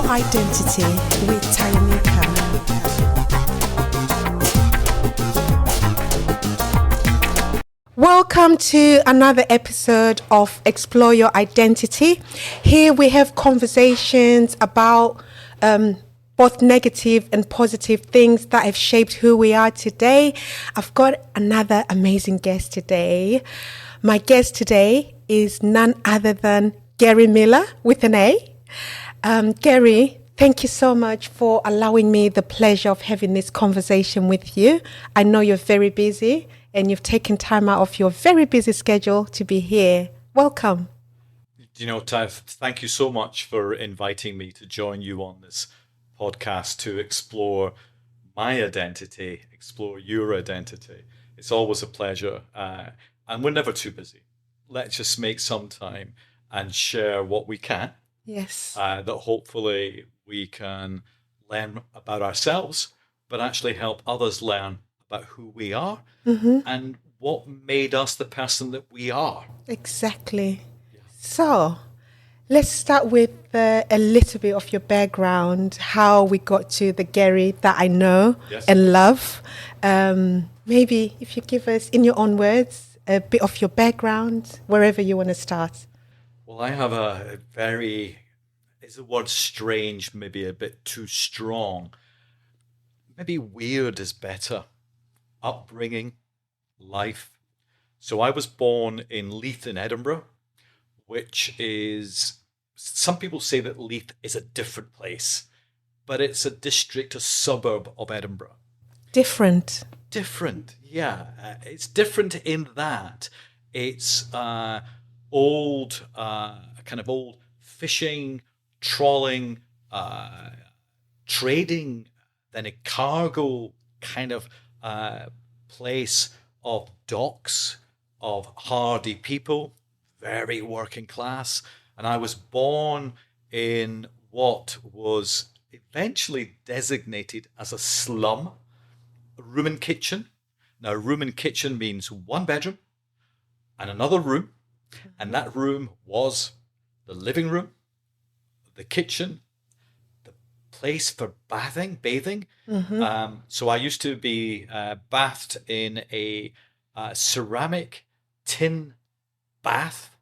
Identity with Tayanika. Welcome to another episode of Explore Your Identity. Here we have conversations about both negative and positive things that have shaped who we are today. I've got another amazing guest today. My guest today is none other than Gary Millar with an A. Gary, thank you so much for allowing me the pleasure of having this conversation with you. I know you're very busy and you've taken time out of your very busy schedule to be here. Welcome. Tav, thank you so much for inviting me to join you on this podcast to explore my identity, explore your identity. It's always a pleasure, and we're never too busy. Let's just make some time and share what we can. Yes. That hopefully we can learn about ourselves, but actually help others learn about who we are and what made us the person that we are. Exactly. Yeah. So let's start with a little bit of your background, how we got to the Gary that I know and love. Maybe if you give us, in your own words, a bit of your background, wherever you want to start. Well, I have a very, is the word strange maybe a bit too strong? Maybe weird is better. Upbringing, life. So I was born in Leith in Edinburgh, which is, some people say that Leith is a different place, but it's a district, a suburb of Edinburgh. Different, yeah. It's different in that it's old, kind of old fishing, trawling, trading, then a cargo kind of place of docks, of hardy people, very working class. And I was born in what was eventually designated as a slum, a room and kitchen. Now, room and kitchen means one bedroom and another room. And that room was the living room, the kitchen, the place for bathing. So I used to be bathed in a ceramic tin bath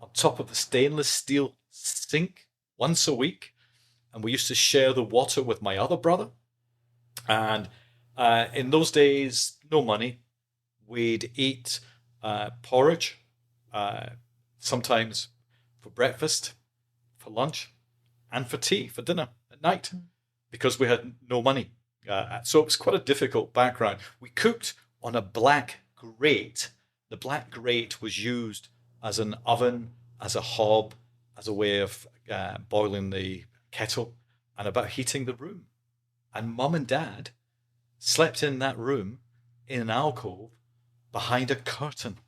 on top of the stainless steel sink once a week. And we used to share the water with my other brother. And in those days, no money. We'd eat porridge, sometimes for breakfast, for lunch, and for tea, for dinner at night, because we had no money. So it was quite a difficult background. We cooked on a black grate. The black grate was used as an oven, as a hob, as a way of boiling the kettle and about heating the room. And Mum and Dad slept in that room in an alcove behind a curtain.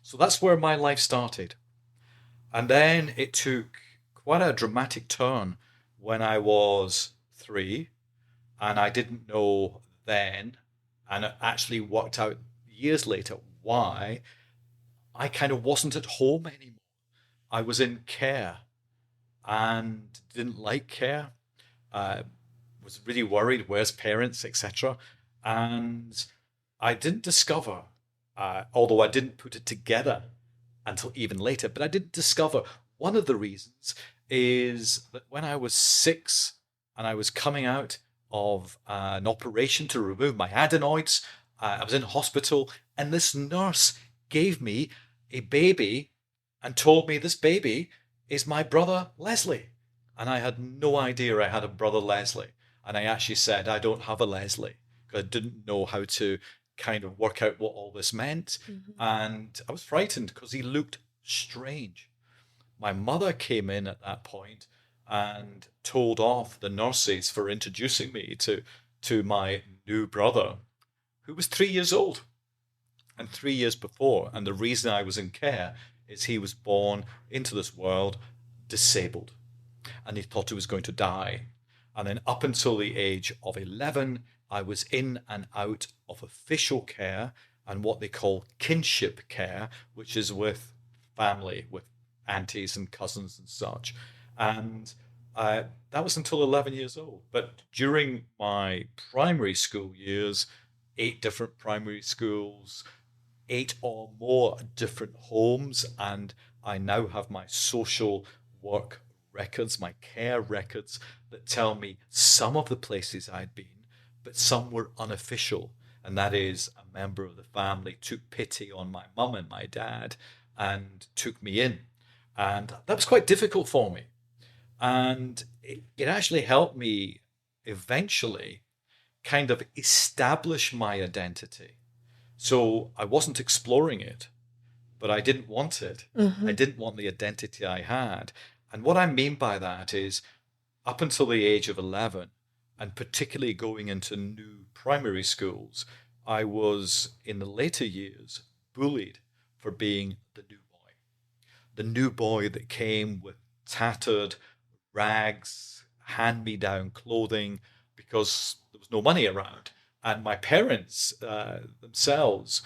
So that's where my life started. And then it took quite a dramatic turn when I was 3, and I didn't know then, and it actually worked out years later why I kind of wasn't at home anymore. I was in care and didn't like care, was really worried, where's parents, etc. And I didn't discover, although I didn't put it together until even later, but I did discover one of the reasons is that when I was 6 and I was coming out of an operation to remove my adenoids, I was in hospital, and this nurse gave me a baby and told me this baby is my brother Leslie. And I had no idea I had a brother Leslie. And I actually said, I don't have a Leslie, because I didn't know how to kind of work out what all this meant. And I was frightened because he looked strange. My mother came in at that point and told off the nurses for introducing me to my new brother, who was 3 years old and 3 years before. And the reason I was in care is he was born into this world disabled, and he thought he was going to die. And then up until the age of 11, I was in and out of official care and what they call kinship care, which is with family, with aunties and cousins and such. And That was until 11 years old. But during my primary school years, 8 different primary schools, 8 or more different homes, and I now have my social work records, my care records that tell me some of the places I'd been, but some were unofficial. And that is, a member of the family took pity on my mum and my dad and took me in. And that was quite difficult for me. And it actually helped me eventually kind of establish my identity. So I wasn't exploring it, but I didn't want it. I didn't want the identity I had. And what I mean by that is, up until the age of 11, and particularly going into new primary schools, I was in the later years bullied for being the new boy that came with tattered rags, hand me down clothing, because there was no money around. And my parents themselves,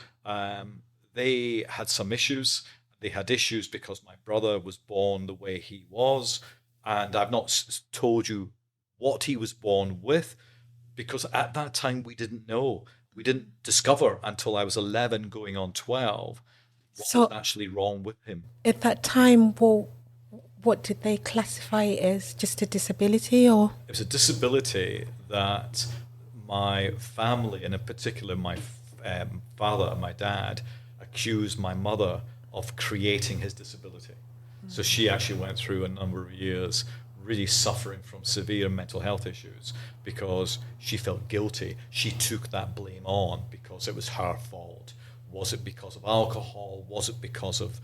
they had some issues. They had issues because my brother was born the way he was. And I've not told you what he was born with, because at that time we didn't know. We didn't discover until I was 11 going on 12 what was So actually wrong with him. at that time, well, what did they classify it as? Just a disability, or? It was a disability that my family, and in particular my father and my dad, accused my mother of creating his disability. So she actually went through a number of years really suffering from severe mental health issues because she felt guilty. She took that blame on because it was her fault. Was it because of alcohol? Was it because of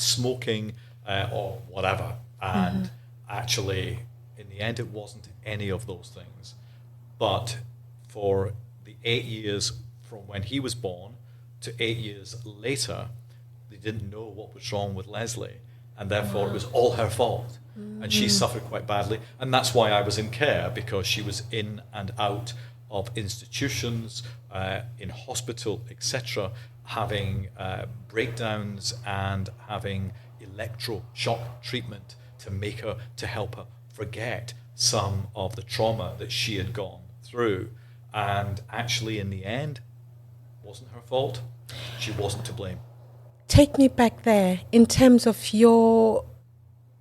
smoking or whatever? And actually, in the end, it wasn't any of those things. But for the 8 years from when he was born to 8 years later, they didn't know what was wrong with Leslie. And therefore, it was all her fault. And she suffered quite badly. And that's why I was in care, because she was in and out of institutions, in hospital, etc., having breakdowns and having electroshock treatment to help her forget some of the trauma that she had gone through. And actually, in the end, wasn't her fault. She wasn't to blame. Take me back there in terms of your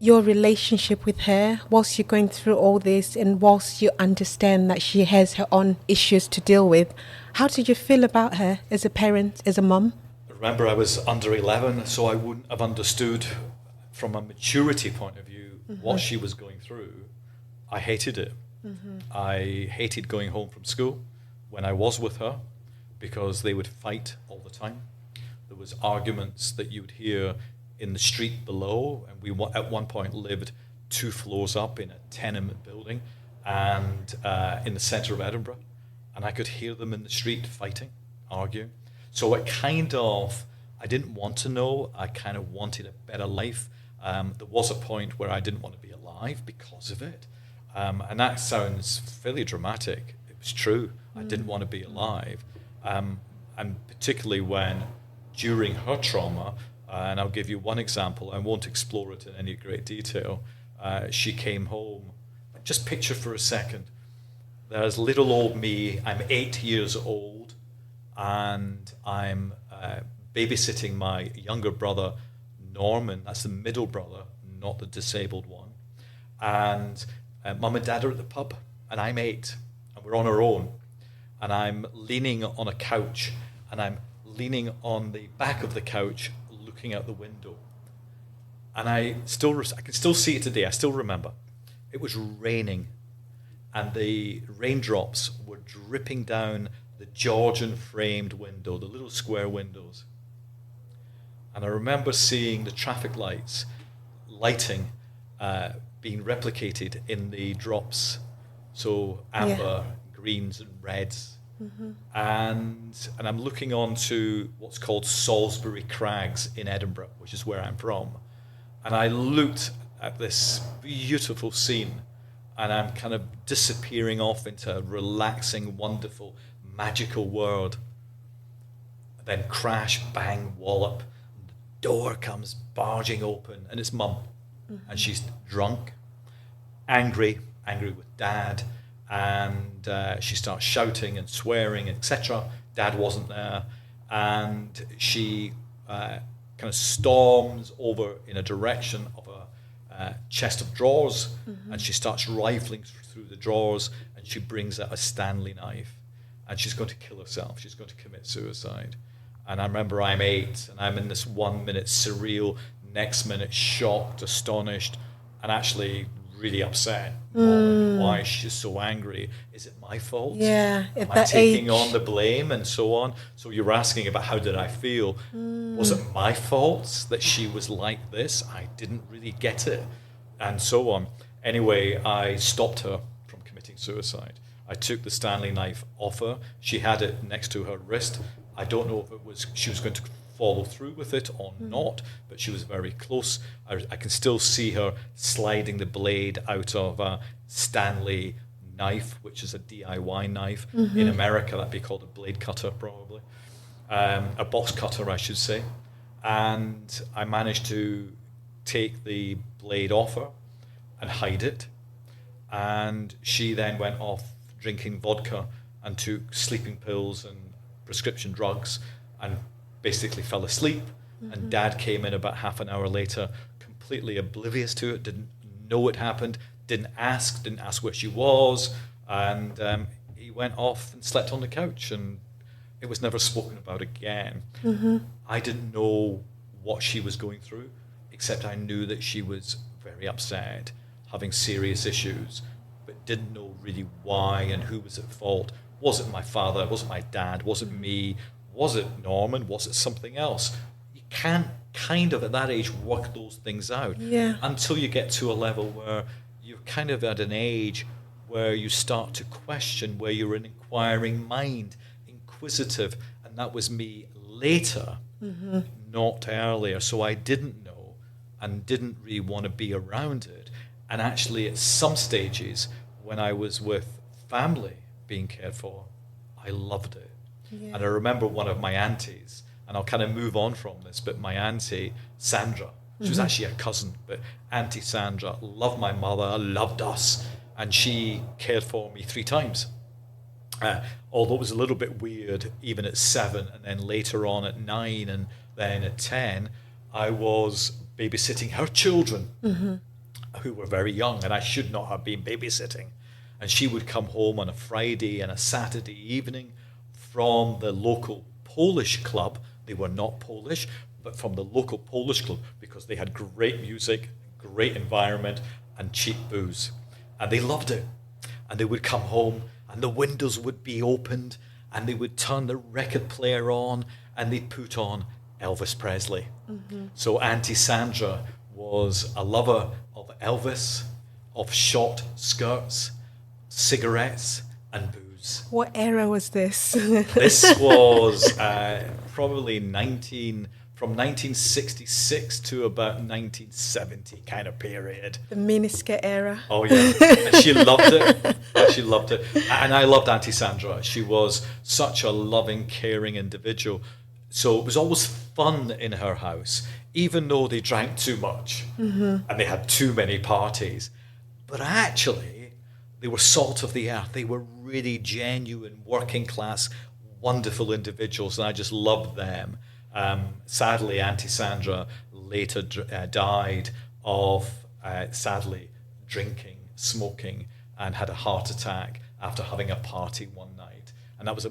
relationship with her whilst you're going through all this, and whilst you understand that she has her own issues to deal with. How did you feel about her as a parent, as a mum? Remember, I was under 11, so I wouldn't have understood from a maturity point of view what she was going through. I hated it. I hated going home from school when I was with her, because they would fight all the time. There was arguments that you would hear in the street below, and we at one point lived 2 floors up in a tenement building and in the centre of Edinburgh, and I could hear them in the street fighting, arguing. So I didn't want to know. I kind of wanted a better life. There was a point where I didn't want to be alive because of it. And that sounds fairly dramatic. It was true. I didn't want to be alive. And particularly when, during her trauma, and I'll give you one example, I won't explore it in any great detail, she came home. Just picture for a second, there's little old me, I'm 8 years old, and I'm babysitting my younger brother, Norman, that's the middle brother, not the disabled one. And mum and dad are at the pub, and I'm 8, and we're on our own. And I'm leaning on a couch, and I'm leaning on the back of the couch, looking out the window. And I can still see it today. I still remember. It was raining, and the raindrops were dripping down the Georgian framed window, the little square windows. And I remember seeing the traffic lights lighting, being replicated in the drops. So amber, greens and reds. And I'm looking on to what's called Salisbury Crags in Edinburgh, which is where I'm from. And I looked at this beautiful scene, and I'm kind of disappearing off into a relaxing, wonderful, magical world. Then crash, bang, wallop, and the door comes barging open, and it's Mum. And she's drunk. angry with Dad, and she starts shouting and swearing, etc. Dad wasn't there, and she kind of storms over in a direction of a chest of drawers, and she starts rifling through the drawers, and she brings out a Stanley knife, and she's going to kill herself. She's going to commit suicide. And I remember I'm 8, and I'm in this 1 minute surreal, next minute shocked, astonished, and actually really upset moment. Why she's so angry. Is it my fault? Yeah, at Am I that taking age. on the blame and so on? So you're asking about how did I feel? Was it my fault that she was like this? I didn't really get it, and so on. Anyway, I stopped her from committing suicide. I took the Stanley knife off her. She had it next to her wrist. I don't know if it was she was going to follow through with it or not, but she was very close. I can still see her sliding the blade out of a Stanley knife, which is a DIY knife. In America, that'd be called a blade cutter, probably. A box cutter, I should say. And I managed to take the blade off her and hide it. And she then went off drinking vodka and took sleeping pills and prescription drugs and basically fell asleep. And Dad came in about half an hour later, completely oblivious to it, didn't know it happened, didn't ask where she was, and he went off and slept on the couch, and it was never spoken about again. I didn't know what she was going through, except I knew that she was very upset, having serious issues, but didn't know really why and who was at fault. Was it my father? Was it my dad? Was it me? Was it Norman? Was it something else? You can't kind of at that age work those things out until you get to a level where you're kind of at an age where you start to question, where you're an inquiring mind, inquisitive, and that was me later, not earlier. So I didn't know and didn't really want to be around it. And actually at some stages when I was with family being cared for, I loved it. And I remember one of my aunties, and I'll kind of move on from this, but my auntie, Sandra, she was actually a cousin, but Auntie Sandra loved my mother, loved us, and she cared for me 3 times. Although it was a little bit weird, even at 7, and then later on at 9, and then at 10, I was babysitting her children, who were very young, and I should not have been babysitting. And she would come home on a Friday and a Saturday evening from the local Polish club. They were not Polish, but from the local Polish club, because they had great music, great environment, and cheap booze. And they loved it. And they would come home, and the windows would be opened, and they would turn the record player on, and they'd put on Elvis Presley. So Auntie Sandra was a lover of Elvis, of short skirts, cigarettes, and booze. What era was this? This was probably from 1966 to about 1970 kind of period. The miniskirt era. Oh yeah, and she loved it. She loved it, and I loved Auntie Sandra. She was such a loving, caring individual. So it was always fun in her house, even though they drank too much and they had too many parties. But actually, they were salt of the earth. They were really genuine, working class, wonderful individuals, and I just loved them. Sadly, Auntie Sandra later died of, sadly, drinking, smoking, and had a heart attack after having a party one night. And that was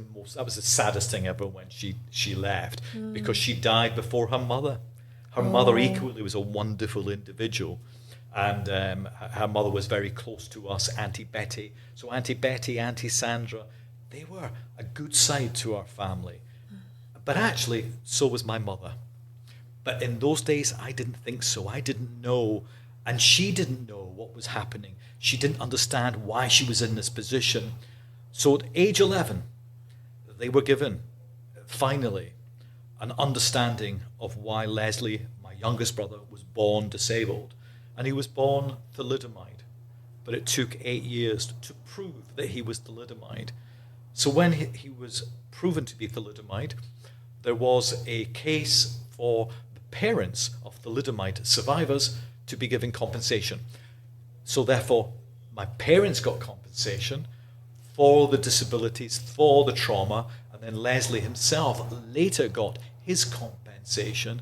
the saddest thing ever when she left, because she died before her mother. Her mother equally was a wonderful individual. And her mother was very close to us, Auntie Betty. So Auntie Betty, Auntie Sandra, they were a good side to our family. But actually, so was my mother. But in those days, I didn't think so. I didn't know. And she didn't know what was happening. She didn't understand why she was in this position. So at age 11, they were given, finally, an understanding of why Leslie, my youngest brother, was born disabled. And he was born thalidomide. But it took 8 years to prove that he was thalidomide. So when he was proven to be thalidomide, there was a case for the parents of thalidomide survivors to be given compensation. So therefore, My parents got compensation for the disabilities, for the trauma, and then Leslie himself later got his compensation.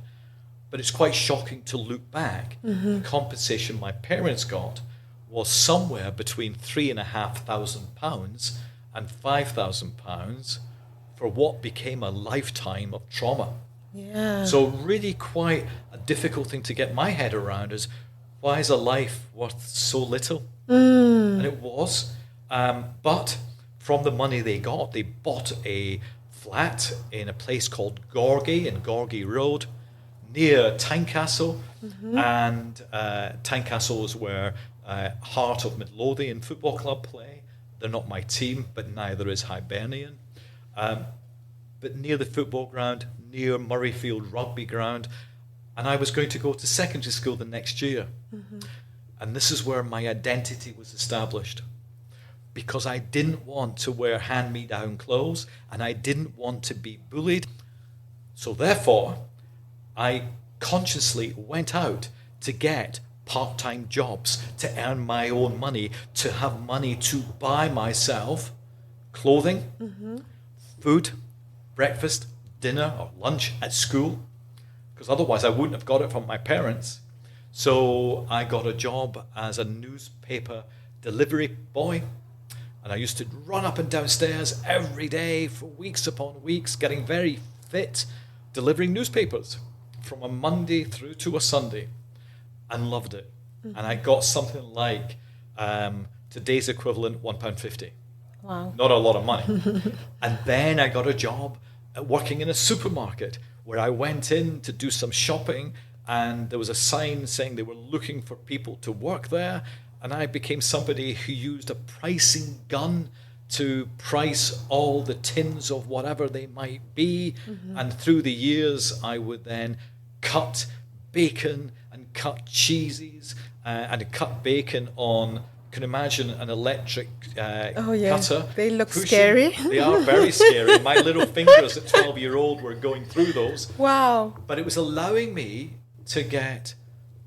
But it's quite shocking to look back. The compensation my parents got was somewhere between £3,500 and £5,000 for what became a lifetime of trauma. Yeah. So really quite a difficult thing to get my head around is, why is a life worth so little? And it was. But from the money they got, they bought a flat in a place called Gorgie, in Gorgie Road, near Tynecastle. And Tynecastle is where Heart of Midlothian Football Club play. They're not my team, but neither is Hibernian. But near the football ground, near Murrayfield Rugby Ground. And I was going to go to secondary school the next year. And this is where my identity was established. Because I didn't want to wear hand-me-down clothes, and I didn't want to be bullied. So therefore, I consciously went out to get part-time jobs, to earn my own money, to have money to buy myself clothing, food, breakfast, dinner or lunch at school, because otherwise I wouldn't have got it from my parents. So I got a job as a newspaper delivery boy, and I used to run up and downstairs every day for weeks upon weeks, getting very fit, delivering newspapers from a Monday through to a Sunday, and loved it. And I got something like today's equivalent £1.50. Wow. Not a lot of money. And then I got a job working in a supermarket where I went in to do some shopping, and there was a sign saying they were looking for people to work there, and I became somebody who used a pricing gun to price all the tins of whatever they might be. And through the years I would then cut bacon and cut cheeses and cut bacon on, can imagine an electric cutter. They look pushing. scary. They are very scary. My little fingers at 12-year-old were going through those. Wow. But it was allowing me to get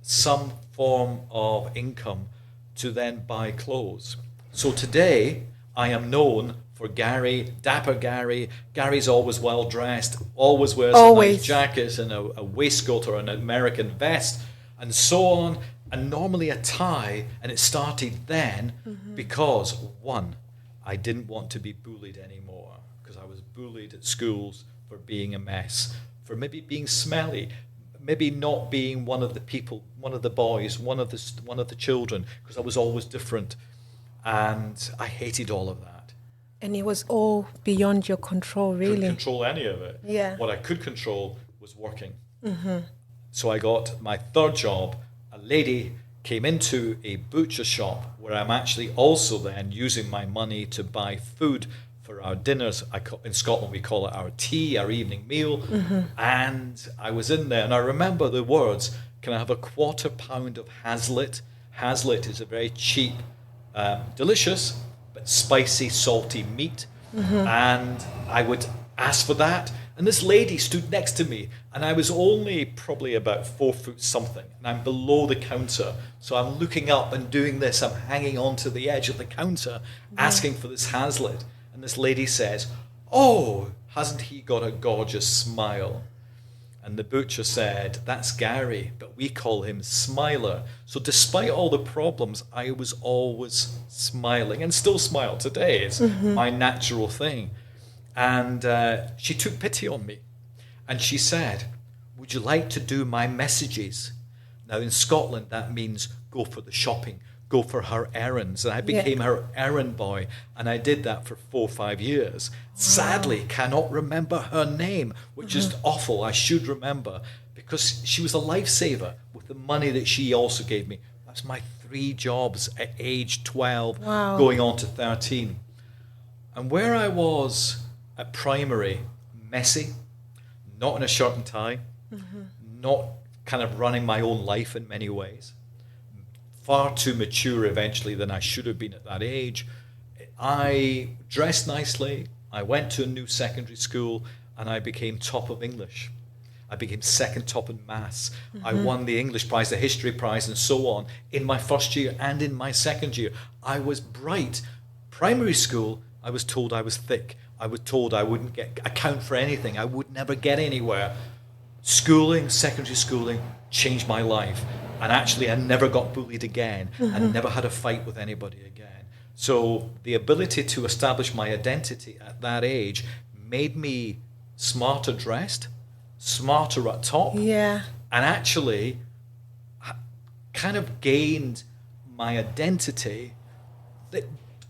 some form of income to then buy clothes. So today I am known for Gary, Dapper Gary. Gary's always well dressed, always wears a nice jacket and a waistcoat or an American vest and so on, and normally a tie. And it started then because, one, I didn't want to be bullied anymore, because I was bullied at schools for being a mess, for maybe being smelly, maybe not being one of the people, one of the boys, one of the children, because I was always different. And I hated all of that. And it was all beyond your control, really. Couldn't control any of it. Yeah. What I could control was working. So I got my third job. A lady came into a butcher shop where I'm actually also then using my money to buy food for our dinners. In Scotland we call it our tea, our evening meal. And I was in there and I remember the words, can I have a £1/4 of Hazlitt? Hazlitt is a very cheap, delicious but spicy, salty meat. And I would ask for that. And this lady stood next to me, and I was only probably about 4 foot something, and I'm below the counter. So I'm looking up and doing this. I'm hanging onto the edge of the counter, asking for this Hazlitt. And this lady says, "Oh, hasn't he got a gorgeous smile?" And the butcher said, "That's Gary, but we call him Smiler." So despite all the problems, I was always smiling, and still smile today. It's my natural thing. And she took pity on me. And she said, "Would you like to do my messages?" Now in Scotland, that means go for the shopping, go for her errands. And I became her errand boy. And I did that for 4 or 5 years. Sadly, cannot remember her name, which is awful. I should remember, because she was a lifesaver with the money that she also gave me. That's my 3 jobs at age 12, going on to 13. And where I was at primary, messy, not in a shirt and tie, not kind of running my own life in many ways, far too mature eventually than I should have been at that age. I dressed nicely, I went to a new secondary school, and I became top of English. I became second top in maths. I won the English prize, the history prize, and so on in my first year and in my second year. I was bright. Primary school, I was told I was thick. I was told I wouldn't account for anything. I would never get anywhere. Schooling, secondary schooling, changed my life. And actually, I never got bullied again. I never had a fight with anybody again. So the ability to establish my identity at that age made me smarter dressed, smarter at top, Yeah. and actually kind of gained my identity that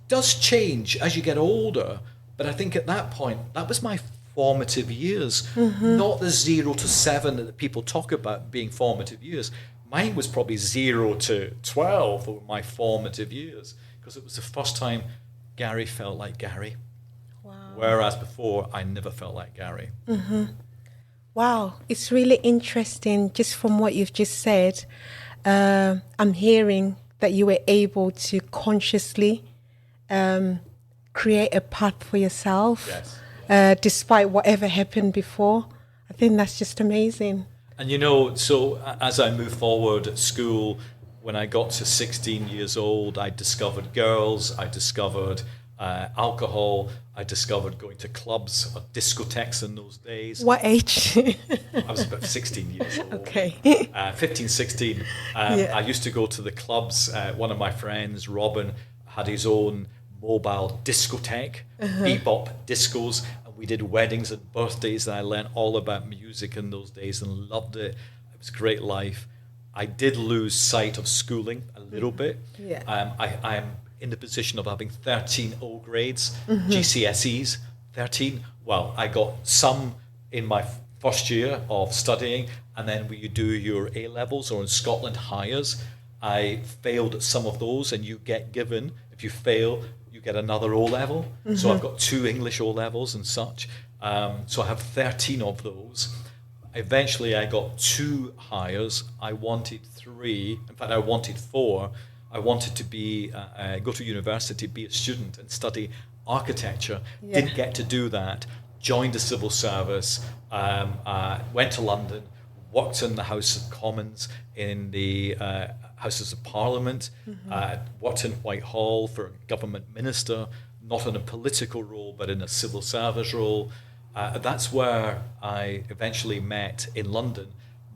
does change as you get older. But I think at that point, that was my formative years, not the 0 to 7 that people talk about being formative years. Mine was probably 0 to 12 were my formative years, because it was the first time Gary felt like Gary. Wow. Whereas before, I never felt like Gary. Wow, it's really interesting just from what you've just said. I'm hearing that you were able to consciously create a path for yourself, Yes. Despite whatever happened before. I think that's just amazing. And so as I moved forward at school, when I got to 16 years old, I discovered girls, I discovered alcohol, I discovered going to clubs or discotheques in those days. What age? I was about 16 years old. Okay. 15, 16. Yeah. I used to go to the clubs. One of my friends, Robin, had his own mobile discotheque, bebop discos, and we did weddings and birthdays, and I learned all about music in those days and loved it. It was a great life. I did lose sight of schooling a little bit. Yeah. I am in the position of having 13 O grades, GCSEs, 13. Well, I got some in my first year of studying, and then when you do your A levels, or in Scotland, Highers, I failed some of those, and you get given, if you fail, you get another O level. So I've got 2 English O levels and such. So I have 13 of those. Eventually, I got 2 Highers. I wanted 3. In fact, I wanted 4. I wanted to be go to university, be a student, and study architecture. Yeah. Didn't get to do that. Joined the civil service. Went to London. Worked in the House of Commons, in the Houses of Parliament. Worked in Whitehall for a government minister, not in a political role, but in a civil service role. That's where I eventually met in London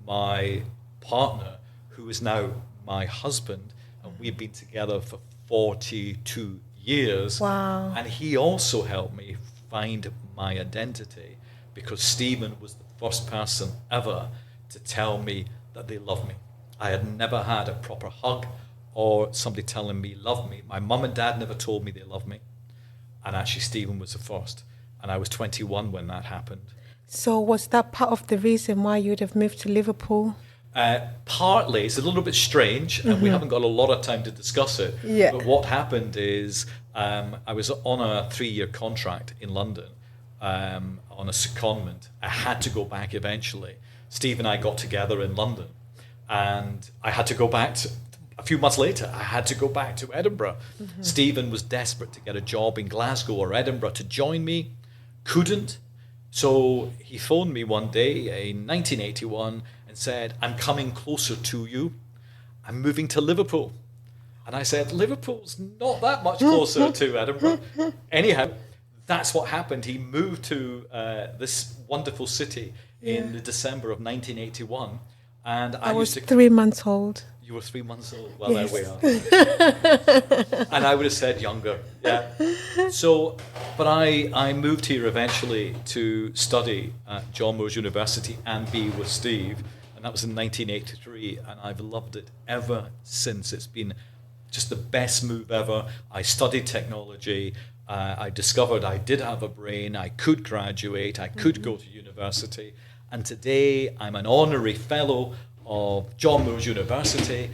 my partner, who is now my husband, and we've been together for 42 years. Wow. And he also helped me find my identity, because Stephen was the first person ever to tell me that they love me. I had never had a proper hug or somebody telling me love me. My mum and dad never told me they loved me, and actually Stephen was the first. And I was 21 when that happened. So was that part of the reason why you'd have moved to Liverpool? Partly, it's a little bit strange, and we haven't got a lot of time to discuss it. Yeah. But what happened is I was on a 3-year contract in London on a secondment. I had to go back eventually. Steve and I got together in London, and I had to go back a few months later. I had to go back to Edinburgh. Stephen was desperate to get a job in Glasgow or Edinburgh to join me. Couldn't. So he phoned me one day in 1981 and said, "I'm coming closer to you. I'm moving to Liverpool." And I said, "Liverpool's not that much closer to Edinburgh." Anyhow, that's what happened. He moved to this wonderful city in the December of 1981. And I was 3 months old. You were 3 months old. Well, Yes. there we are. And I would have said younger. Yeah. So, but I moved here eventually to study at John Moores University and be with Steve. And that was in 1983. And I've loved it ever since. It's been just the best move ever. I studied technology. I discovered I did have a brain. I could graduate. I could go to university. And today I'm an honorary fellow of John Moores University.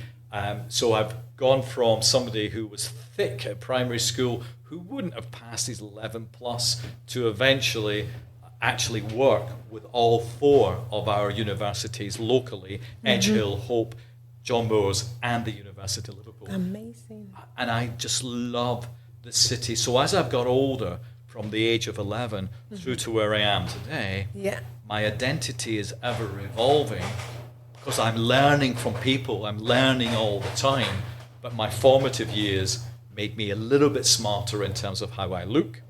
So I've gone from somebody who was thick at primary school, who wouldn't have passed his 11 plus, to eventually actually work with all 4 of our universities locally, Edge Hill, Hope, John Moores, and the University of Liverpool. Amazing. And I just love the city. So as I've got older, from the age of 11 through to where I am today, Yeah. my identity is ever evolving because I'm learning from people. I'm learning all the time. But my formative years made me a little bit smarter in terms of how I look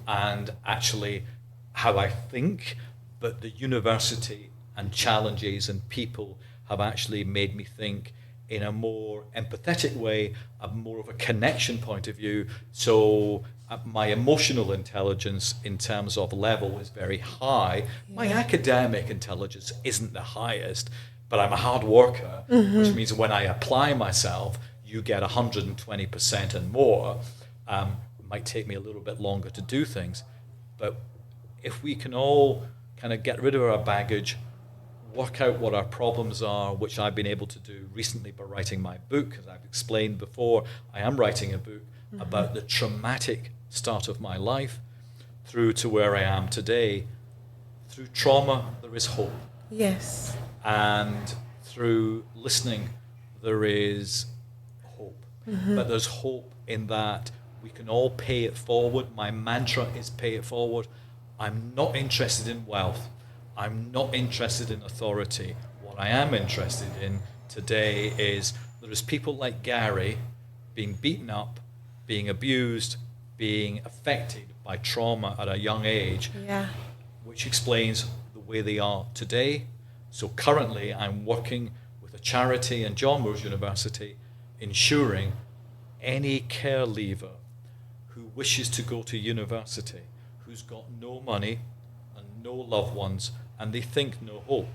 and actually how I think. But the university and challenges and people have actually made me think in a more empathetic way, a more of a connection point of view. So my emotional intelligence in terms of level is very high. My academic intelligence isn't the highest, but I'm a hard worker, which means when I apply myself, you get 120% and more. It might take me a little bit longer to do things, but if we can all kind of get rid of our baggage, work out what our problems are, which I've been able to do recently by writing my book. As I've explained before, I am writing a book about the traumatic start of my life through to where I am today. Through trauma, there is hope. Yes. And through listening, there is hope. But there's hope in that we can all pay it forward. My mantra is pay it forward. I'm not interested in wealth. I'm not interested in authority. What I am interested in today is there is people like Gary being beaten up, being abused, being affected by trauma at a young age, which explains the way they are today. So currently I'm working with a charity and John Moores University ensuring any care leaver who wishes to go to university, who's got no money and no loved ones, and they think no hope.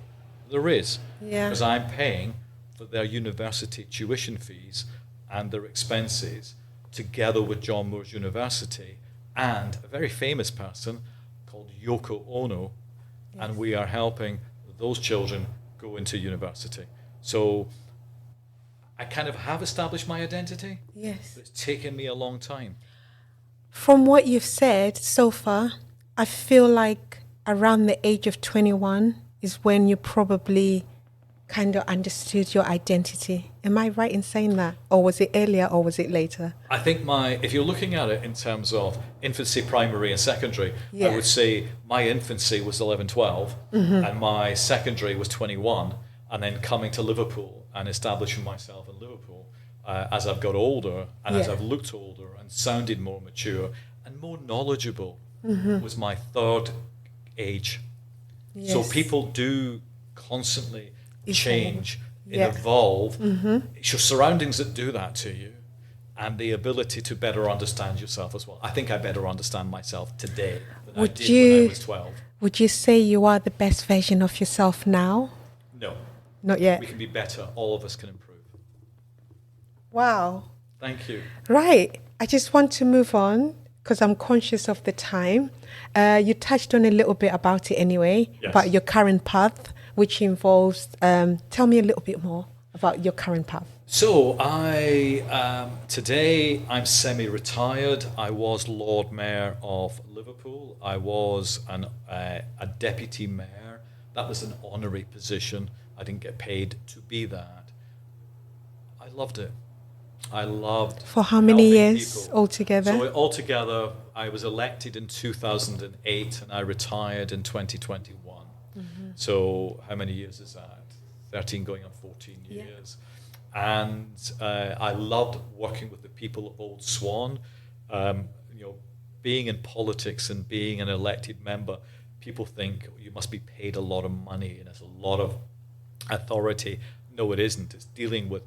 There is, because I'm paying for their university tuition fees and their expenses together with John Moores University and a very famous person called Yoko Ono, and we are helping those children go into university. So I kind of have established my identity. Yes. But it's taken me a long time. From what you've said so far, I feel like around the age of 21 is when you probably kind of understood your identity. Am I right in saying that? Or was it earlier or was it later? I think if you're looking at it in terms of infancy, primary and secondary, I would say my infancy was 11, 12 and my secondary was 21, and then coming to Liverpool and establishing myself in Liverpool as I've got older and as I've looked older and sounded more mature and more knowledgeable was my third age. Yes. So people do constantly change and evolve. It's your surroundings that do that to you, and the ability to better understand yourself as well. I think I better understand myself today than I did when I was 12. Would you say you are the best version of yourself now? No. Not yet. We can be better. All of us can improve. Wow. Thank you. Right. I just want to move on because I'm conscious of the time. You touched on a little bit about it anyway, about your current path, which involves, tell me a little bit more about your current path. So today I'm semi-retired. I was Lord Mayor of Liverpool. I was a deputy mayor. That was an honorary position. I didn't get paid to be that. I loved it. I loved For how many helping years people. altogether? So altogether, I was elected in 2008 and I retired in 2021. So how many years is that? 13 going on 14 years. And I loved working with the people of Old Swan. Being in politics and being an elected member, people think you must be paid a lot of money and there's a lot of authority. No, it isn't. It's dealing with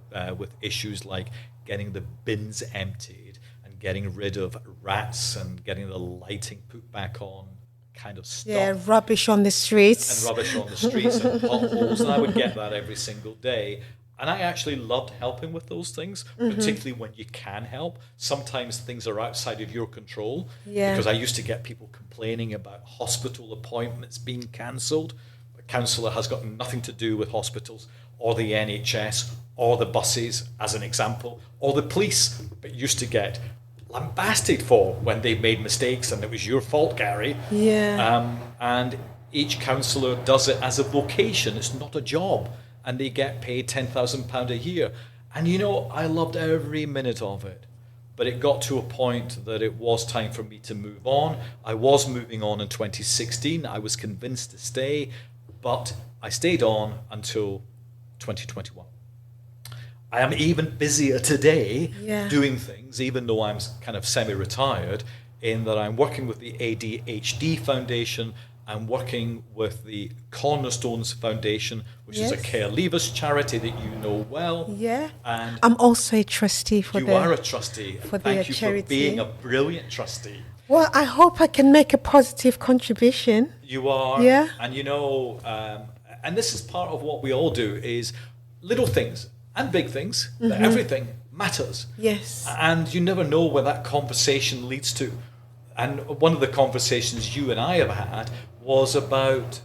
issues like getting the bins emptied and getting rid of rats and getting the lighting put back on, kind of stuff. Yeah, rubbish on the streets. And rubbish on the streets and potholes. And I would get that every single day. And I actually loved helping with those things, particularly when you can help. Sometimes things are outside of your control. Because I used to get people complaining about hospital appointments being cancelled. The councillor has got nothing to do with hospitals or the NHS or the buses, as an example, or the police, but used to get lambasted for when they made mistakes and it was your fault, Gary. And each councillor does it as a vocation. It's not a job. And they get paid £10,000 a year. And I loved every minute of it. but it got to a point that it was time for me to move on. I was moving on in 2016. I was convinced to stay, but I stayed on until 2021. I am even busier today doing things, even though I'm kind of semi-retired, in that I'm working with the ADHD Foundation. I'm working with the Cornerstones Foundation, which is a care leavers charity that you know well. Yeah. And I'm also a trustee for you are a trustee. for Thank you charity. for being a brilliant trustee. Well, I hope I can make a positive contribution. You are. Yeah. And you know, and this is part of what we all do, is little things and big things, but everything matters. Yes. And you never know where that conversation leads to. And one of the conversations you and I have had was about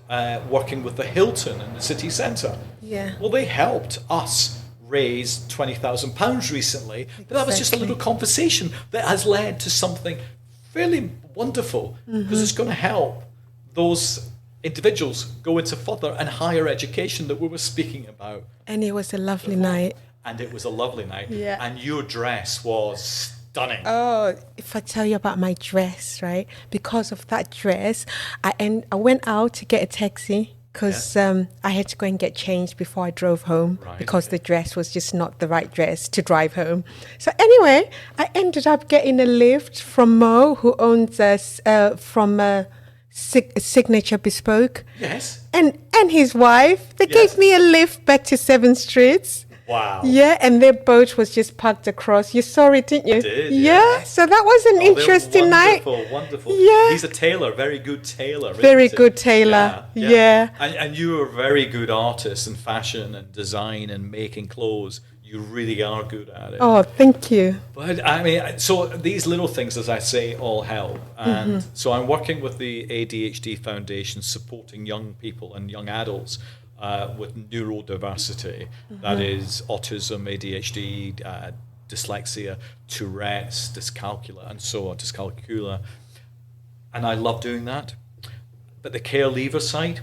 working with the Hilton in the city centre. Yeah. Well, they helped us raise £20,000 recently, but that was just a little conversation that has led to something fairly wonderful, because it's going to help those individuals go into further and higher education that we were speaking about. And it was a lovely night. And it was a lovely night. Yeah. And your dress was stunning. Oh, if I tell you about my dress, right? Because of that dress, I went out to get a taxi because I had to go and get changed before I drove home, because the dress was just not the right dress to drive home. So anyway, I ended up getting a lift from Mo, who owns us from Signature Bespoke. Yes. And his wife. They gave me a lift back to 7th Street. Wow. Yeah, and their boat was just parked across. You saw it, didn't you? I did, yeah. So that was an interesting night. Wonderful. Yeah. He's a tailor, very good tailor. Very good tailor. Yeah. And you are a very good artist in fashion and design and making clothes. You really are good at it. Oh, thank you. But I mean, so these little things, as I say, all help. And so I'm working with the ADHD Foundation, supporting young people and young adults with neurodiversity. That is autism, ADHD, dyslexia, Tourette's, dyscalculia, and so on, dyscalculia. And I love doing that. But the care leaver side,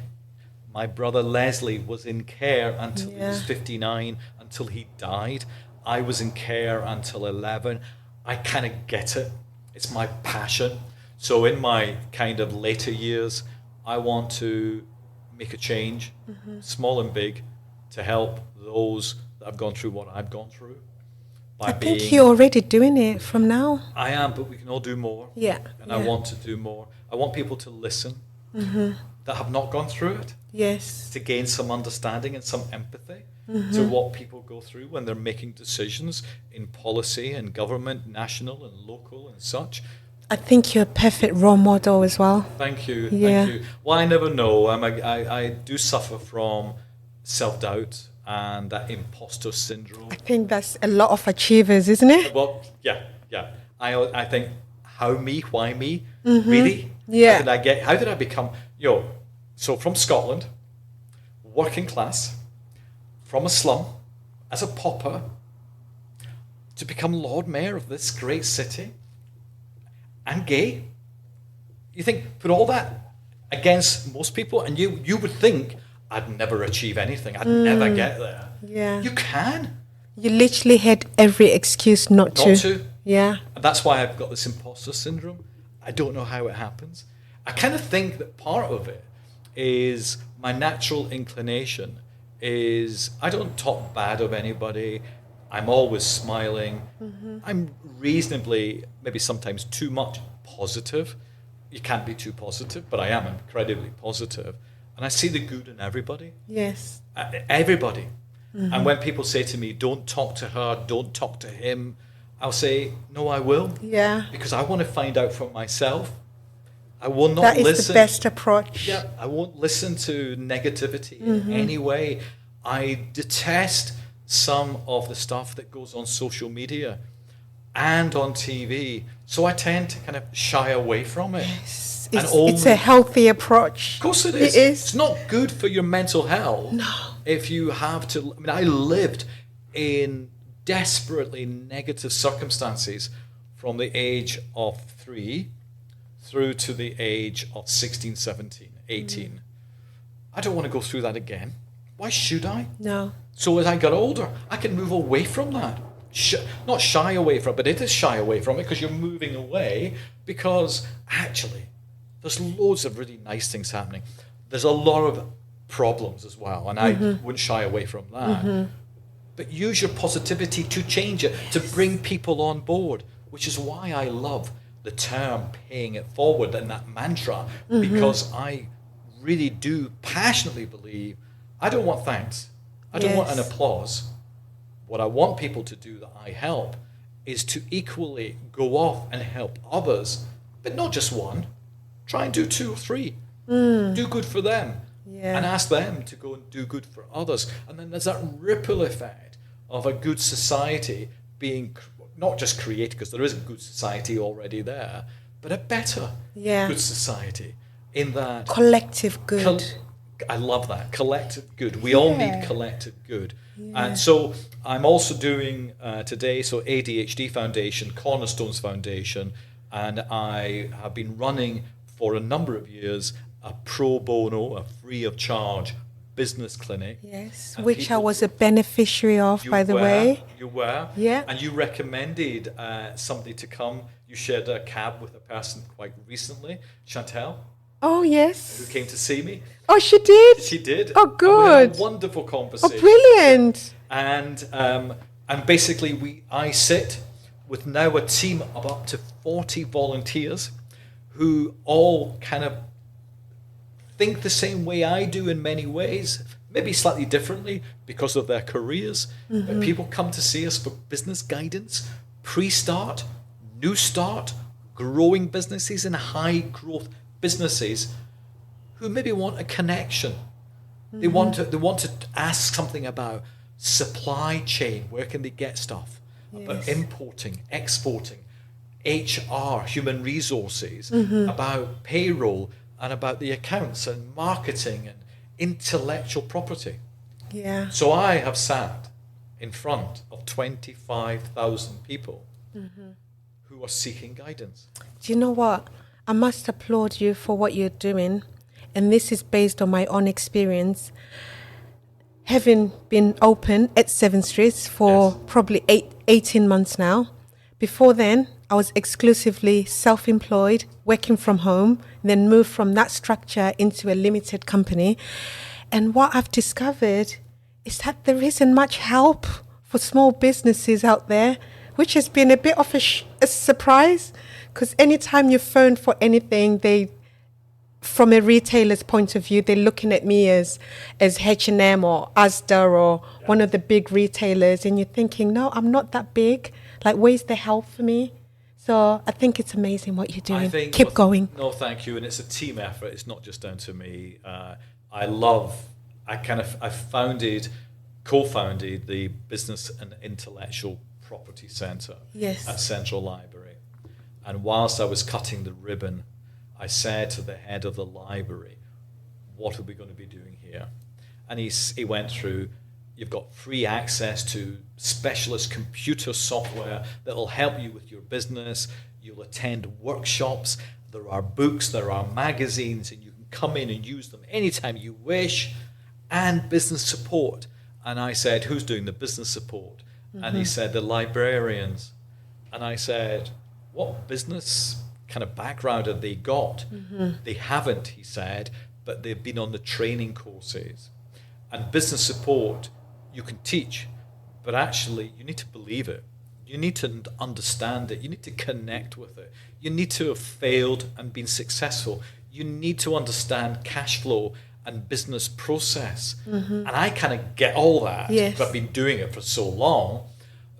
my brother Leslie was in care until he was 59, until he died. I was in care until 11. I kind of get it. It's my passion. So in my kind of later years, I want to make a change, small and big, to help those that have gone through what I've gone through. I think you're already doing it from now. I am, but we can all do more. Yeah. And I want to do more. I want people to listen that have not gone through it. Yes. To gain some understanding and some empathy to what people go through when they're making decisions in policy and government, national and local and such. I think you're a perfect role model as well. Thank you. Yeah. Thank you. Well, I never know. I do suffer from self-doubt and that imposter syndrome. I think that's a lot of achievers, isn't it? Well, yeah. I think, how me? Why me? Really? Yeah. How did I become, so from Scotland, working class, from a slum, as a pauper, to become Lord Mayor of this great city, and gay. You think, put all that against most people, and you would think, I'd never achieve anything. I'd never get there. Yeah. You can. You literally had every excuse not to. Yeah. And that's why I've got this imposter syndrome. I don't know how it happens. I kind of think that part of it is my natural inclination is I don't talk bad of anybody. I'm always smiling. I'm reasonably, maybe sometimes too much positive. You can't be too positive, but I am incredibly positive. And I see the good in everybody. Yes. Everybody. And when people say to me, don't talk to her, don't talk to him, I'll say, no, I will. Yeah. Because I want to find out for myself. I will not That is listen. the best approach. Yeah, I won't listen to negativity in any way. I detest some of the stuff that goes on social media and on TV. So I tend to kind of shy away from it. Yes. And It's a healthy approach. Of course it is. It is. It's not good for your mental health. No. If you have to, I lived in desperately negative circumstances from the age of 3 through to the age of 16, 17, 18. I don't want to go through that again. Why should I? No. So as I got older, I can move away from that. not shy away from it, but it is shy away from it because you're moving away, because actually there's loads of really nice things happening. There's a lot of problems as well, and I wouldn't shy away from that. But use your positivity to change it, to bring people on board, which is why I love the term paying it forward and that mantra, because I really do passionately believe I don't want thanks. I don't want an applause. What I want people to do that I help is to equally go off and help others, but not just one. Try and do 2 or 3. Do good for them. And ask them to go and do good for others. And then there's that ripple effect of a good society being not just created, because there is a good society already there, but a better good society in that collective good. I love that, collective good. We all need collective good. And so I'm also doing today, so ADHD Foundation, Cornerstones Foundation, and I have been running for a number of years a pro bono, a free of charge business clinic. Yes, which I was a beneficiary of, by the way. You were. Yeah. And you recommended somebody to come. You shared a cab with a person quite recently, Chantelle. Oh, yes. Who came to see me. Oh, she did? She did. Oh, good. And we had a wonderful conversation. Oh, brilliant. And basically I sit with now a team of up to 40 volunteers who all kind of think the same way I do in many ways, maybe slightly differently because of their careers. But people come to see us for business guidance, pre-start, new start, growing businesses and high growth businesses who maybe want a connection. They want to ask something about supply chain. Where can they get stuff? About importing, exporting, HR, human resources, about payroll, and about the accounts and marketing and intellectual property. Yeah. So I have sat in front of 25,000 people who are seeking guidance. Do you know what? I must applaud you for what you're doing. And this is based on my own experience. Having been open at 7th Street for probably 18 months now. Before then, I was exclusively self-employed, working from home, then moved from that structure into a limited company. And what I've discovered is that there isn't much help for small businesses out there, which has been a bit of a surprise, because anytime you phone for anything, from a retailer's point of view, they're looking at me as H&M or Asda or one of the big retailers, and you're thinking, no, I'm not that big. Like, where's the help for me? So I think it's amazing what you're doing. Keep going. No, thank you. And it's a team effort. It's not just down to me. I co-founded the Business and Intellectual Property Centre at Central Library. And whilst I was cutting the ribbon, I said to the head of the library, what are we going to be doing here? And he went through, you've got free access to specialist computer software that will help you with your business. You'll attend workshops. There are books, there are magazines, and you can come in and use them anytime you wish, and business support. And I said, who's doing the business support? And he said, the librarians. And I said, what business kind of background have they got? They haven't, he said, but they've been on the training courses. And business support, you can teach, but actually you need to believe it. You need to understand it. You need to connect with it. You need to have failed and been successful. You need to understand cash flow and business process. And I kind of get all that, but I've been doing it for so long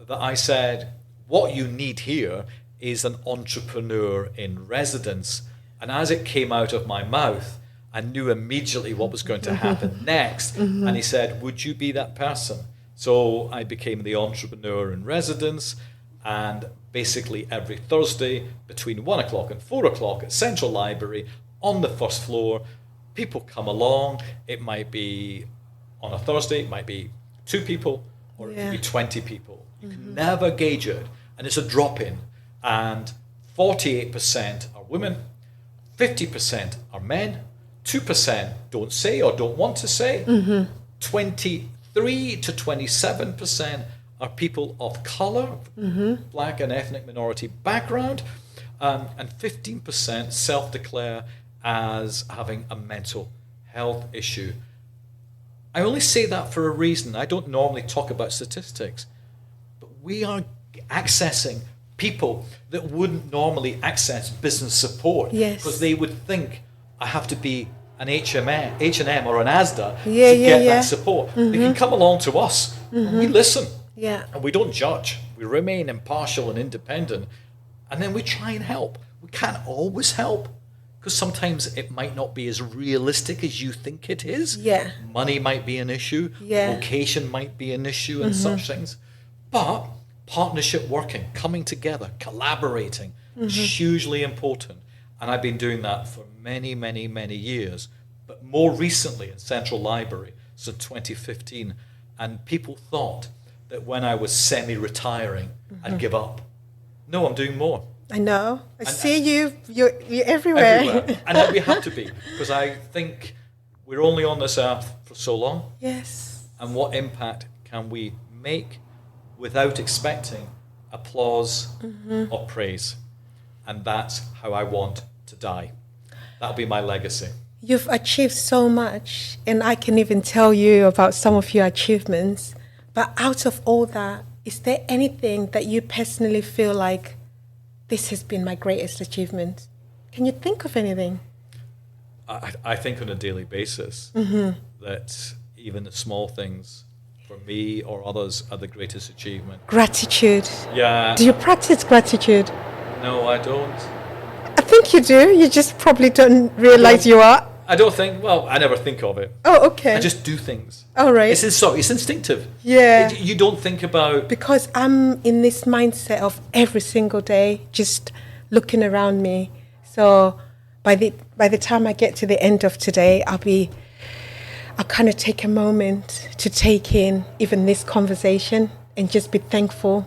that I said, what you need here is an entrepreneur in residence. And as it came out of my mouth, I knew immediately what was going to happen next. And he said, would you be that person? So I became the entrepreneur in residence, and basically every Thursday between 1 o'clock and 4 o'clock at Central Library on the first floor, people come along. It might be on a Thursday, it might be 2 people, or it could be 20 people. You can never gauge it. And it's a drop-in. And 48% are women, 50% are men, 2% don't say or don't want to say, 23 to 27% are people of color, black and ethnic minority background, and 15% self-declare as having a mental health issue. I only say that for a reason. I don't normally talk about statistics, but we are accessing people that wouldn't normally access business support, because they would think I have to be an H&M or an Asda to get that support. They can come along to us. We listen, and we don't judge. We remain impartial and independent, and then we try and help. We can't always help, because sometimes it might not be as realistic as you think it is. Money might be an issue. Location might be an issue, and such things. But partnership working, coming together, collaborating, is hugely important. And I've been doing that for many, many, many years. But more recently in Central Library, so 2015. And people thought that when I was semi-retiring, I'd give up. No, I'm doing more. I know. I see you. You're everywhere. And we have to be, because I think we're only on this earth for so long. Yes. And what impact can we make without expecting applause or praise? And that's how I want to die. That'll be my legacy. You've achieved so much, and I can even tell you about some of your achievements. But out of all that, is there anything that you personally feel like this has been my greatest achievement? Can you think of anything? I think on a daily basis that even the small things for me or others are the greatest achievement. Gratitude. Yeah. Do you practice gratitude? No, I don't. I think you do. You just probably don't realize you are. I don't think, well, I never think of it. Oh, okay. I just do things. All right. It's instinctive. Yeah. You don't think about... Because I'm in this mindset of every single day just looking around me. So by the time I get to the end of today, I'll kind of take a moment to take in even this conversation and just be thankful.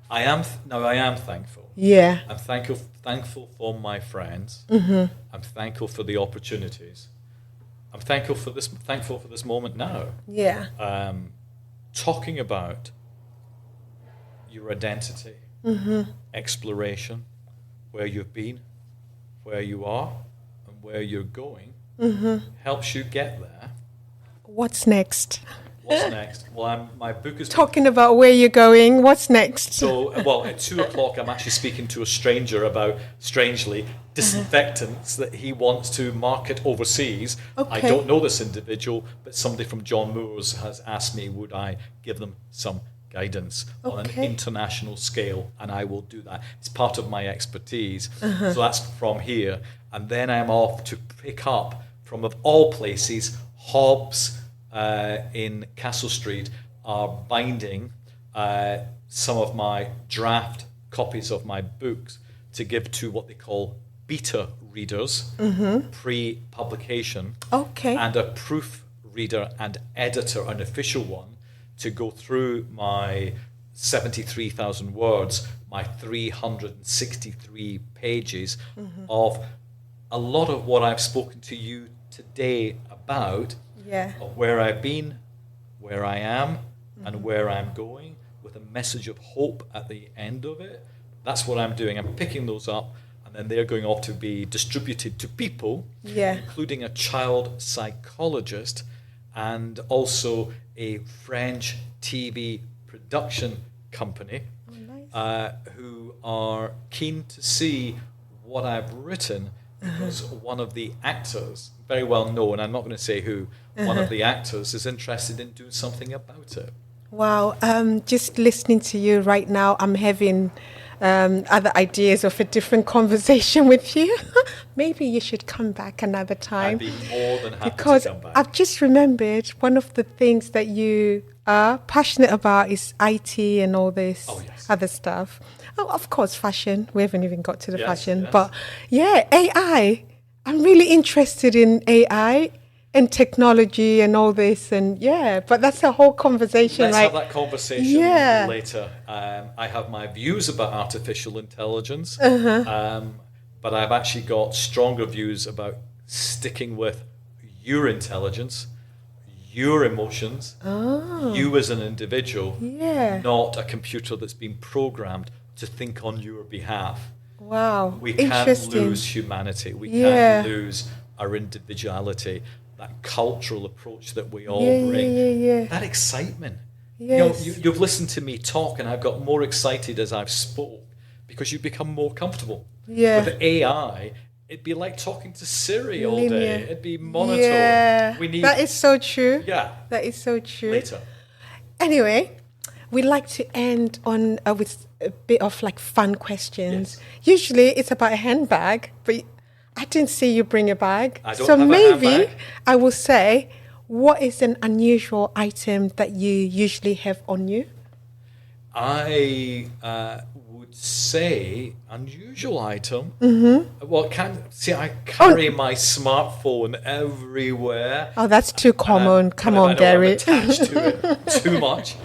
I am thankful. Yeah. I'm thankful for my friends. I'm thankful for the opportunities. I'm thankful for this moment now. Yeah. Talking about your identity, exploration, where you've been, where you are, and where you're going, helps you get there. What's next? What's next? Well, my book is... Talking about where you're going, what's next? So, well, at 2:00, I'm actually speaking to a stranger about, strangely, disinfectants that he wants to market overseas. Okay. I don't know this individual, but somebody from John Moores has asked me, would I give them some guidance on an international scale, and I will do that. It's part of my expertise. So that's from here. And then I'm off to pick up from, of all places, Hobbs in Castle Street are binding some of my draft copies of my books to give to what they call beta readers, pre-publication, and a proofreader and editor, an official one, to go through my 73,000 words, my 363 pages of a lot of what I've spoken to you today about, of where I've been, where I am, and where I'm going, with a message of hope at the end of it. That's what I'm doing. I'm picking those up, and then they're going off to be distributed to people, including a child psychologist and also a French TV production company who are keen to see what I've written, because one of the actors, very well known, I'm not going to say who, one of the actors is interested in doing something about it. Wow. Just listening to you right now, I'm having other ideas of a different conversation with you. Maybe you should come back another time. I'd be more than happy because to come back. I've just remembered one of the things that you are passionate about is IT and all this other stuff. Oh, of course, fashion. We haven't even got to the fashion. But yeah, AI. I'm really interested in AI and technology and all this. And but that's a whole conversation. Let's have that conversation later. I have my views about artificial intelligence, but I've actually got stronger views about sticking with your intelligence, your emotions, you as an individual, Yeah. not a computer that's been programmed to think on your behalf. Wow. We can't Interesting. lose humanity. We Yeah. can't lose our individuality, that cultural approach that we all Yeah, bring, yeah. that excitement. Yes. You've listened to me talk, and I've got more excited as I've spoke because you've become more comfortable. Yeah. With AI, it'd be like talking to Siri all Linear. day. It'd be monotone. Yeah. We need That is so true. Yeah. That is so true. Later. Anyway, we like to end on with a bit of like fun questions. Yes. Usually it's about a handbag, but I didn't see you bring a bag. I don't so have a maybe handbag. I will say, what is an unusual item that you usually have on you? I would say unusual item. Well, I carry my smartphone everywhere. Oh, that's too common. Come on, I know Gary. I'm attached to it too much.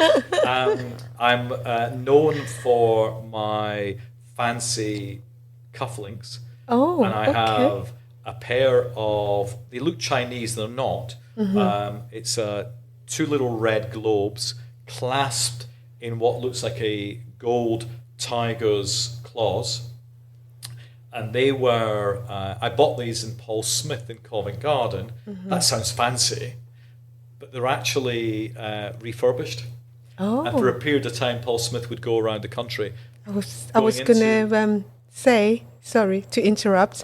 I'm known for my fancy cufflinks. Oh, And I okay. have a pair of, they look Chinese, they're not. It's two little red globes clasped in what looks like a gold tiger's claws. And they were, I bought these in Paul Smith in Covent Garden. That sounds fancy, but they're actually refurbished. And for a Oh, period of time, Paul Smith would go around the country. I was going going to say, sorry to interrupt.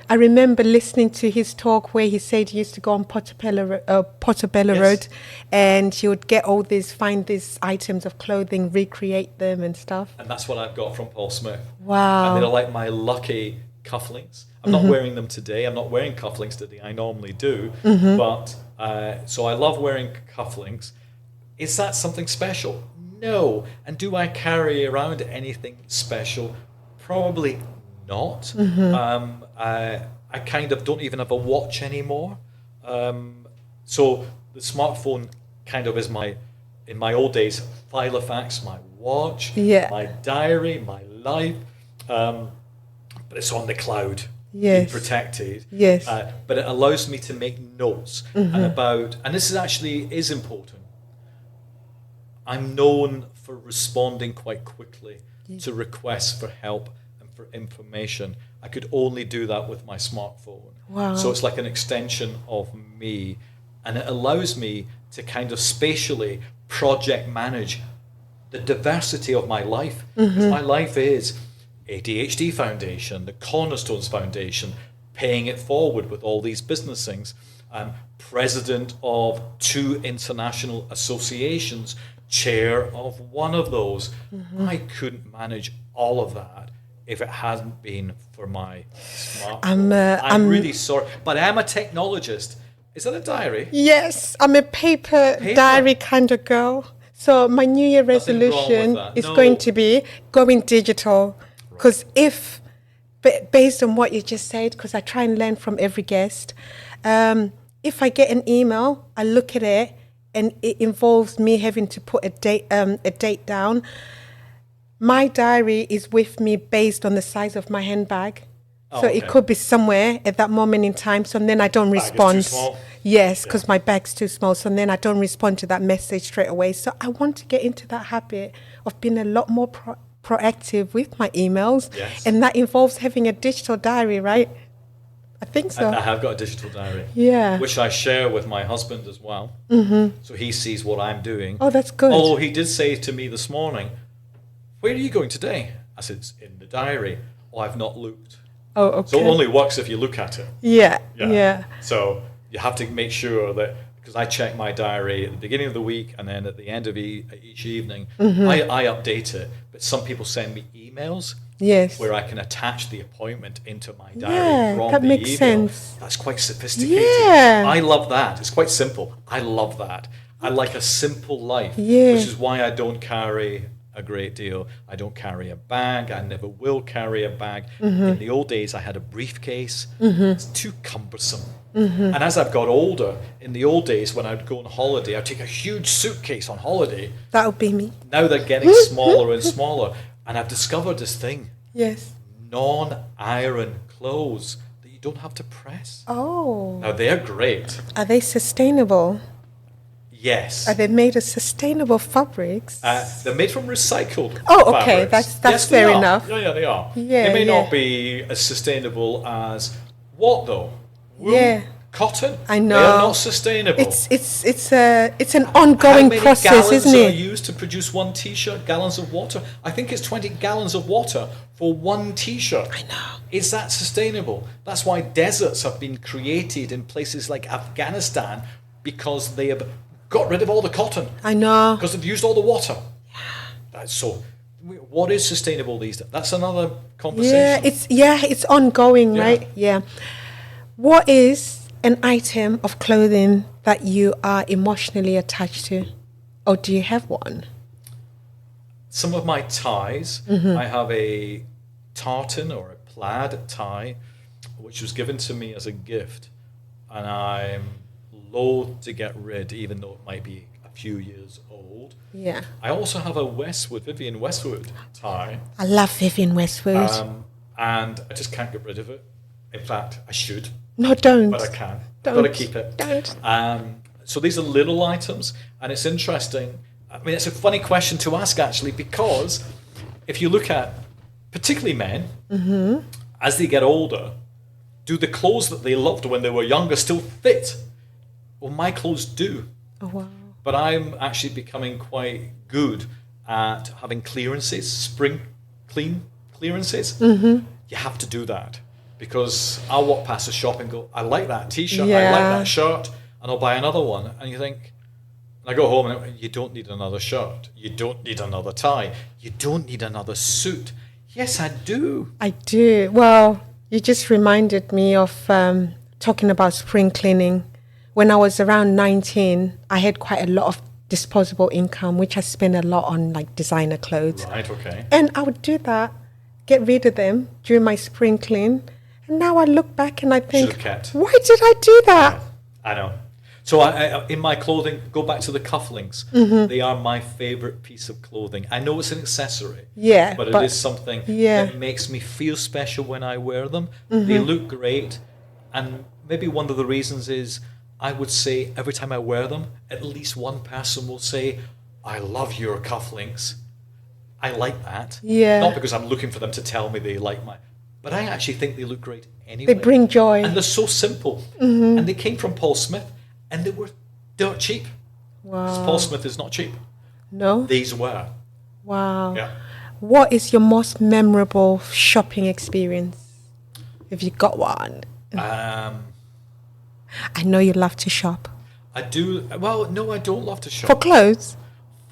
I remember listening to his talk where he said he used to go on Portobello Yes. Road, and he would get find these items of clothing, recreate them and stuff. And that's what I've got from Paul Smith. Wow. And they're like my lucky cufflinks. I'm not wearing them today. I'm not wearing cufflinks today. I normally do. But so I love wearing cufflinks. Is that something special? No. And do I carry around anything special? Probably not. I kind of don't even have a watch anymore. So the smartphone kind of is in my old days, Filofax, my watch, Yeah. my diary, my life. But it's on the cloud, Yes. being protected. Yes. But it allows me to make notes and this is important. I'm known for responding quite quickly to requests for help and for information. I could only do that with my smartphone. Wow. So it's like an extension of me, and it allows me to kind of spatially project manage the diversity of my life. 'Cause my life is ADHD Foundation, the Cornerstones Foundation, paying it forward with all these business things. I'm president of 2 international associations, chair of one of those. I couldn't manage all of that if it hadn't been for my smartphone. I'm really sorry, but I'm a technologist. Is that a diary? Yes, I'm a paper diary kind of girl. So my New Year Nothing wrong with resolution that. is No. going to be going digital. Because based on what you just said, because I try and learn from every guest, if I get an email, I look at it and it involves me having to put a date down. My diary is with me based on the size of my handbag. So okay. it could be somewhere at that moment in time. So then I don't Bag is too respond. small. Yes, because my bag's too small. So then I don't respond to that message straight away. So I want to get into that habit of being a lot more proactive with my emails. Yes. And that involves having a digital diary, right? I think so. I have got a digital diary. Yeah. Which I share with my husband as well. So he sees what I'm doing. Oh, that's good. Although he did say to me this morning, "Where are you going today?" I said, "It's in the diary." "Oh, I've not looked." Oh, okay. So it only works if you look at it. Yeah. So you have to make sure that, because I check my diary at the beginning of the week and then at the end of each evening, I update it. But some people send me emails Yes. where I can attach the appointment into my diary Yeah, from that the makes email. sense. That's quite sophisticated. Yeah. I love that. It's quite simple. I love that. I like a simple life, Yeah. which is why I don't carry a great deal. I don't carry a bag. I never will carry a bag. In the old days, I had a briefcase. It's too cumbersome. And as I've got older, in the old days when I'd go on holiday, I'd take a huge suitcase on holiday. That would be me. Now they're getting smaller and smaller. And I've discovered this thing, Yes. non-iron clothes that you don't have to press. Oh. Now they're great. Are they sustainable? Yes. Are they made of sustainable fabrics? They're made from recycled Oh, okay. fabrics. That's Yes, they fair are. enough. Yeah, they are. Yeah, They may yeah. not be as sustainable as what though? Wool? Yeah. Cotton? I They are know. not sustainable. It's an How ongoing many process, gallons isn't are it? used to produce one T-shirt? Gallons of water? I think it's 20 gallons of water for one T-shirt. I know. Is that sustainable? That's why deserts have been created in places like Afghanistan, because they have got rid of all the cotton, I know. because they've used all the water. That's so. What is sustainable these days? That's another conversation. It's ongoing, Yeah. right? Yeah. What is an item of clothing that you are emotionally attached to? Or do you have one? Some of my ties, Mm-hmm. I have a tartan or a plaid tie, which was given to me as a gift, and I'm loath to get rid, even though it might be a few years old. Yeah. I also have a Vivienne Westwood tie, I love Vivienne Westwood. and I just can't get rid of it. In fact, I should, No, don't. but I can't. I've Don't. got to keep it. Don't. So these are little items, and it's interesting. I mean, it's a funny question to ask, actually, because if you look at particularly men, as they get older, do the clothes that they loved when they were younger still fit? Well, my clothes do. Oh, wow. But I'm actually becoming quite good at having clearances, spring clean clearances. You have to do that, because I'll walk past a shop and go, I like that T-shirt, I like Yeah. that shirt, and I'll buy another one. And you think, and I go home and I go, you don't need another shirt, you don't need another tie, you don't need another suit. Yes, I do. I do. Well, you just reminded me of talking about spring cleaning. When I was around 19, I had quite a lot of disposable income, which I spent a lot on like designer clothes. Right, okay. And I would do that, get rid of them during my spring clean. And now I look back and I think, Should've kept. why did I do that? I know. So I in my clothing, go back to the cufflinks. They are my favorite piece of clothing. I know it's an accessory, Yeah, but it but- is something yeah. that makes me feel special when I wear them. They look great, and maybe one of the reasons is I would say every time I wear them, at least one person will say, "I love your cufflinks." I like that. Yeah. Not because I'm looking for them to tell me they like my, but I actually think they look great anyway. They bring joy. And they're so simple. And they came from Paul Smith, and they were dirt cheap. 'Cause Wow. Paul Smith is not cheap. No? These were. Wow. Yeah. What is your most memorable shopping experience? If you got one. I know you love to shop. I do. Well, no, I don't love to shop. For clothes?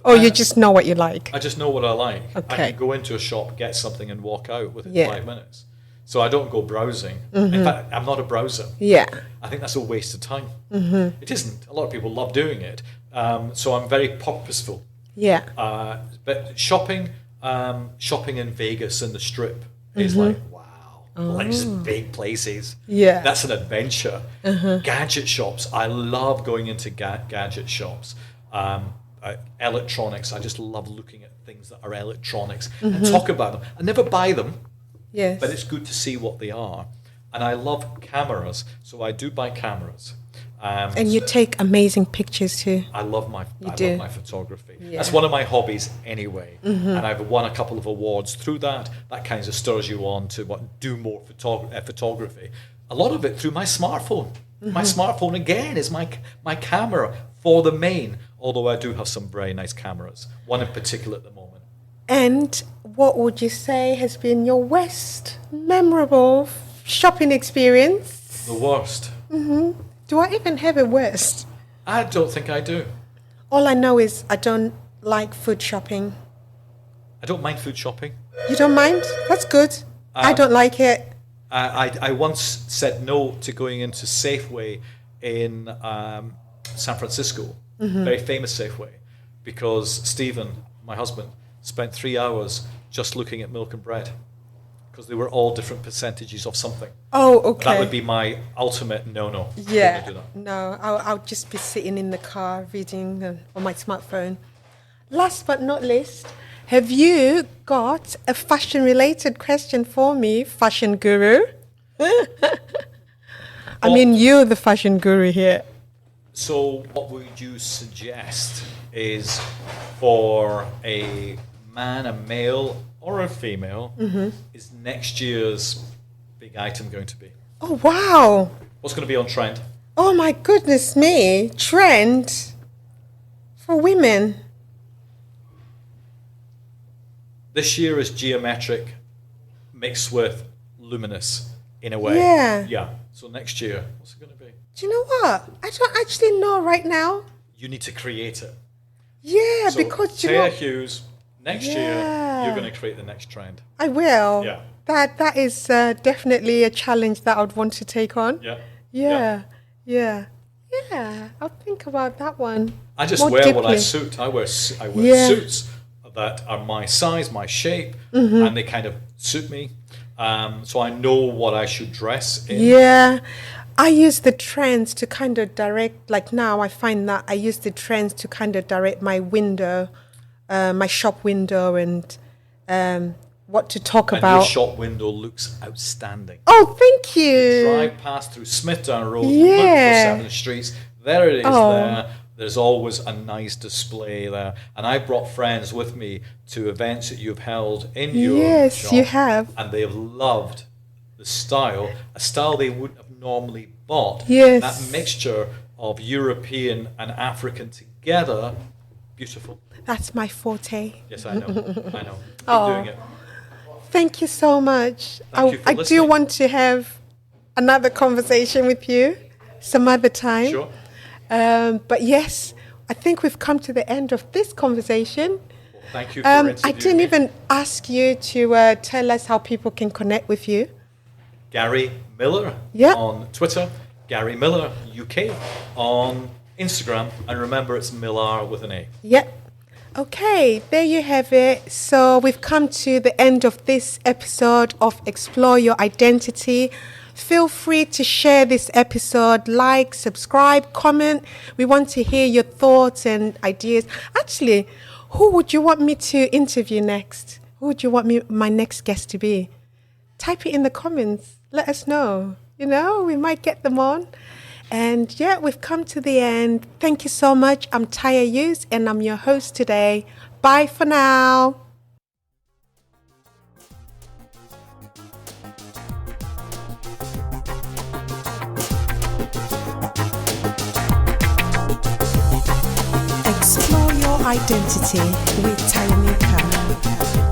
Or you just know what you like? I just know what I like. I Okay. can go into a shop, get something, and walk out within Yeah. 5 minutes. So I don't go browsing. In fact, I'm not a browser. Yeah. I think that's a waste of time. It isn't. A lot of people love doing it. So I'm very purposeful. Yeah. But shopping in Vegas in the Strip is like, wow. Like just big places. Yeah. That's an adventure. Gadget shops. I love going into gadget shops. Electronics. I just love looking at things that are electronics and talk about them. I never buy them, Yes. but it's good to see what they are. And I love cameras, so I do buy cameras. And you take amazing pictures too. I love my do. photography. Yeah. That's one of my hobbies anyway, and I've won a couple of awards through that. That kind of stirs you on to do more photography. A lot of it through my smartphone. My smartphone again is my camera for the main. Although I do have some very nice cameras. One in particular at the moment. And what would you say has been your worst memorable shopping experience? The worst. Do I even have a worst? I don't think I do. All I know is I don't like food shopping. I don't mind food shopping. You don't mind? That's good. I don't like it. I once said no to going into Safeway in San Francisco, very famous Safeway, because Stephen, my husband, spent 3 hours just looking at milk and bread, because they were all different percentages of something. Oh, okay. That would be my ultimate no. Yeah. Couldn't do that. No, I'll just be sitting in the car reading on my smartphone. Last but not least, have you got a fashion-related question for me, fashion guru? I mean, you're the fashion guru here. So what would you suggest is for a man, a male or a female, is next year's big item going to be? Oh, wow. What's going to be on trend? Oh, my goodness me. Trend for women. This year is geometric mixed with luminous in a way. Yeah. Yeah. So next year, what's it going to be? Do you know what? I don't actually know right now. You need to create it. Yeah, So because you Taya know, Hughes, next year, you're going to create the next trend. I will. Yeah. That is definitely a challenge that I would want to take on. Yeah. Yeah. I'll think about that one. I just more wear what I deeply. suit. I wear Yeah. suits that are my size, my shape, and they kind of suit me. So I know what I should dress in. Yeah. I use the trends to kind of direct, like now I find that I use the trends to kind of direct my window, my shop window, and what to talk And about. your shop window looks outstanding. Oh, thank you. Drive past through Smithdown Road, Yeah. look for 7 Streets. There it is Oh. there. There's always a nice display there. And I brought friends with me to events that you've held in your Yes, shop. you have. And they have loved the style, a style they wouldn't have normally bought. Yes. That mixture of European and African together, beautiful. That's my forte. Yes, I know. I know. Keep Oh. doing it. Thank you so much. Thank you for I do listening. want to have another conversation with you some other time. Sure. But yes, I think we've come to the end of this conversation. Thank you for I interviewing didn't me. even ask you to tell us how people can connect with you. Gary Millar Yeah. on Twitter, Gary Millar UK on Instagram, and remember it's Millar with an A. Yep. Okay, there you have it. So we've come to the end of this episode of Explore Your Identity. Feel free to share this episode, like, subscribe, comment. We want to hear your thoughts and ideas. Actually, who would you want me to interview next? Who would you want my next guest to be? Type it in the comments. Let us know. You know, we might get them on. And yeah, we've come to the end. Thank you so much. I'm Taya Hughes and I'm your host today. Bye for now. Explore your identity with Taya Hughes.